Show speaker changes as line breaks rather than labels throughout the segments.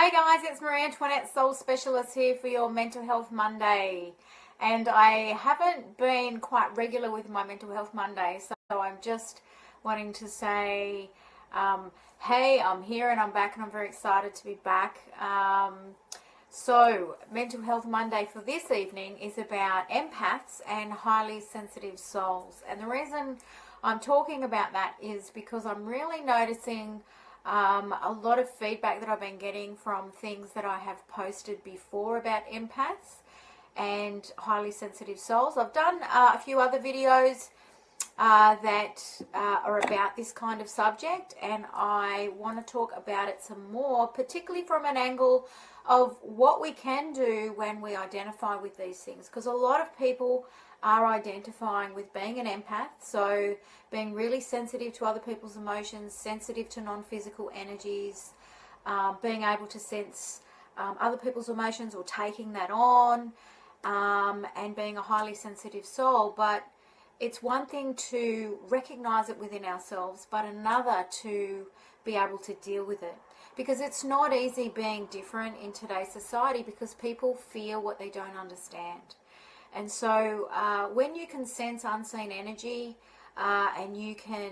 Hi guys, it's Marie Antoinette, Soul Specialist here for your Mental Health Monday. And I haven't been quite regular with my Mental Health Monday, so I'm just wanting to say, hey, I'm here and I'm back and I'm very excited to be back. So, Mental Health Monday for this evening is about empaths and highly sensitive souls. And the reason I'm talking about that is because I'm really noticing a lot of feedback that I've been getting from things that I have posted before about empaths and highly sensitive souls. I've done a few other videos that are about this kind of subject, and I want to talk about it some more, particularly from an angle of what we can do when we identify with these things, because a lot of people are identifying with being an empath, so being really sensitive to other people's emotions, sensitive to non-physical energies, being able to sense other people's emotions or taking that on, and being a highly sensitive soul. But it's one thing to recognize it within ourselves, but another to be able to deal with it. Because it's not easy being different in today's society, because people fear what they don't understand. And so when you can sense unseen energy and you can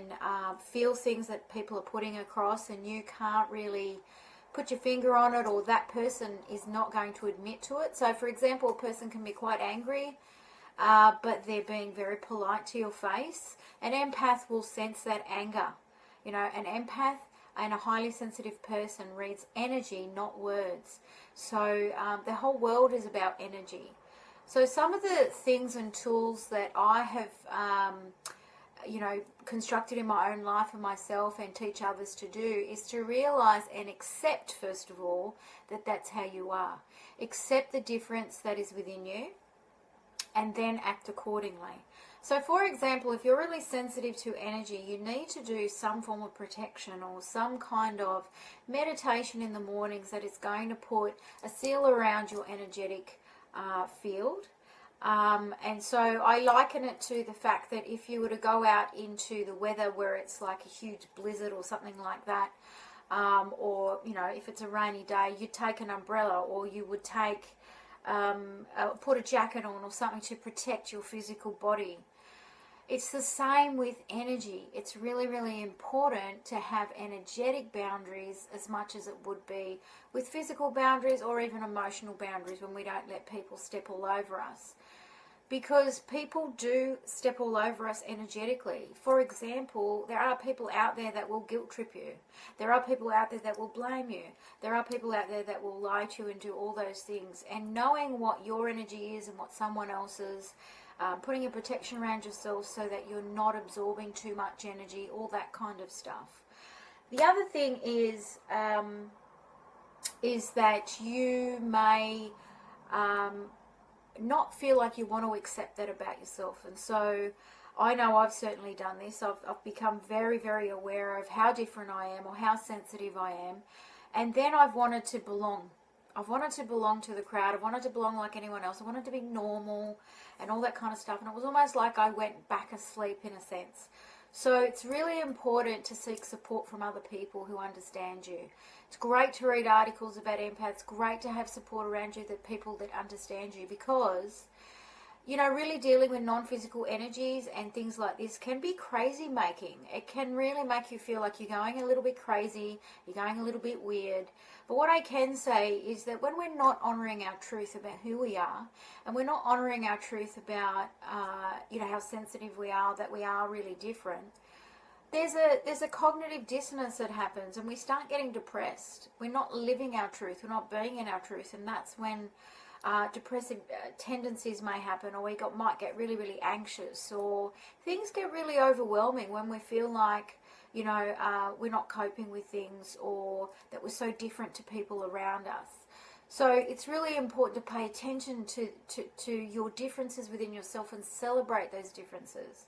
feel things that people are putting across, and you can't really put your finger on it, or that person is not going to admit to it. So for example, a person can be quite angry, but they're being very polite to your face. An empath will sense that anger. You know, an empath and a highly sensitive person reads energy, not words. So the whole world is about energy. So some of the things and tools that I have, constructed in my own life and myself and teach others to do is to realize and accept, first of all, that that's how you are. Accept the difference that is within you, and then act accordingly. So for example, if you're really sensitive to energy, you need to do some form of protection or some kind of meditation in the mornings that is going to put a seal around your energetic field. And so I liken it to the fact that if you were to go out into the weather where it's like a huge blizzard or something like that, or if it's a rainy day, you'd take an umbrella, or you would take put a jacket on or something to protect your physical body. It's the same with energy. It's really, really important to have energetic boundaries as much as it would be with physical boundaries or even emotional boundaries, when we don't let people step all over us. Because people do step all over us energetically. For example, there are people out there that will guilt trip you. There are people out there that will blame you. There are people out there that will lie to you and do all those things. And knowing what your energy is and what someone else's, putting a protection around yourself so that you're not absorbing too much energy, all that kind of stuff. The other thing is that you may not feel like you want to accept that about yourself. And so I know I've certainly done this. I've become very, very aware of how different I am or how sensitive I am. And then I've wanted to belong. I've wanted to belong to the crowd. I wanted to belong like anyone else. I wanted to be normal and all that kind of stuff. And it was almost like I went back asleep in a sense. So it's really important to seek support from other people who understand you. It's great to read articles about empaths. Great to have support around you, that people that understand you, because really dealing with non-physical energies and things like this can be crazy making. It can really make you feel like you're going a little bit crazy, you're going a little bit weird. But what I can say is that when we're not honouring our truth about who we are, and we're not honouring our truth about how sensitive we are, that we are really different, there's a cognitive dissonance that happens, and we start getting depressed. We're not living our truth, we're not being in our truth, and that's when depressive tendencies may happen, or we might get really, really anxious, or things get really overwhelming when we feel like we're not coping with things, or that we're so different to people around us. So it's really important to pay attention to your differences within yourself and celebrate those differences.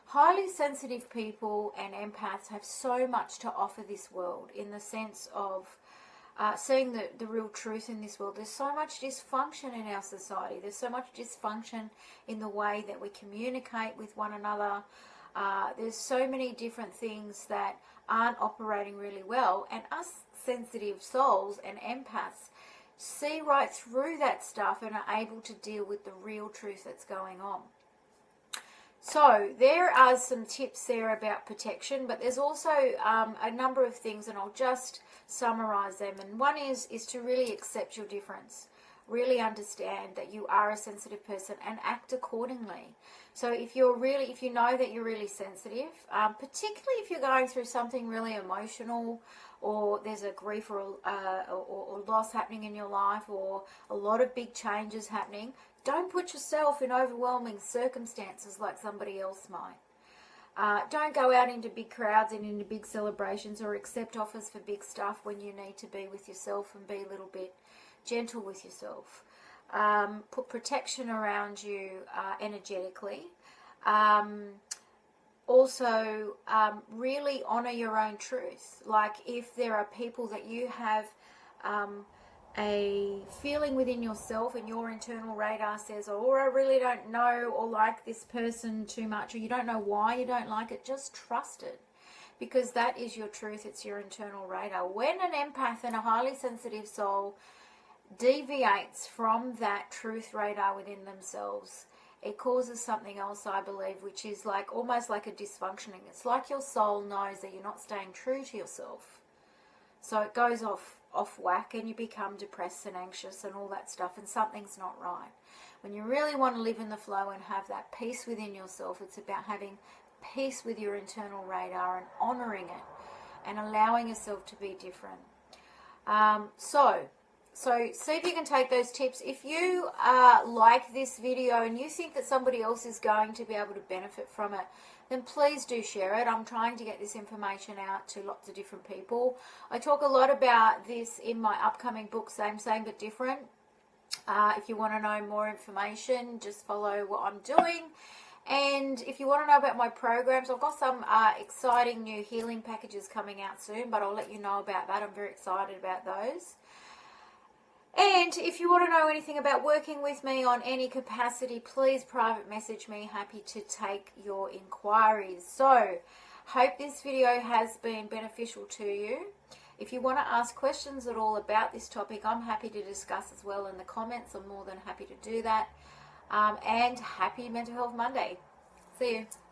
Highly sensitive people and empaths have so much to offer this world, in the sense of seeing the real truth in this world. There's so much dysfunction in our society. There's so much dysfunction in the way that we communicate with one another. There's so many different things that aren't operating really well, and us sensitive souls and empaths see right through that stuff and are able to deal with the real truth that's going on. So there are some tips there about protection, but there's also a number of things, and I'll just summarize them. And one is to really accept your difference, really understand that you are a sensitive person and act accordingly. So if you know that you're really sensitive, particularly if you're going through something really emotional, or there's a grief or loss happening in your life, or a lot of big changes happening, don't put yourself in overwhelming circumstances like somebody else might. Don't go out into big crowds and into big celebrations, or accept offers for big stuff when you need to be with yourself and be a little bit gentle with yourself. Put protection around you energetically. Also, really honor your own truth. Like if there are people that you have a feeling within yourself and your internal radar says, oh, I really don't know or like this person too much, or you don't know why you don't like it, just trust it. Because that is your truth, it's your internal radar. When an empath and a highly sensitive soul deviates from that truth radar within themselves, it causes something else, I believe, which is like almost like a dysfunctioning. It's like your soul knows that you're not staying true to yourself. So it goes off whack and you become depressed and anxious and all that stuff, and something's not right. When you really want to live in the flow and have that peace within yourself, it's about having peace with your internal radar and honoring it and allowing yourself to be different. So see if you can take those tips. If you like this video and you think that somebody else is going to be able to benefit from it, then please do share it. I'm trying to get this information out to lots of different people. I talk a lot about this in my upcoming book, Same But Different. If you want to know more information, just follow what I'm doing. And if you want to know about my programs, I've got some exciting new healing packages coming out soon, but I'll let you know about that. I'm very excited about those. And if you want to know anything about working with me on any capacity, please private message me. Happy to take your inquiries. So, hope this video has been beneficial to you. If you want to ask questions at all about this topic, I'm happy to discuss as well in the comments. I'm more than happy to do that. And happy Mental Health Monday. See you.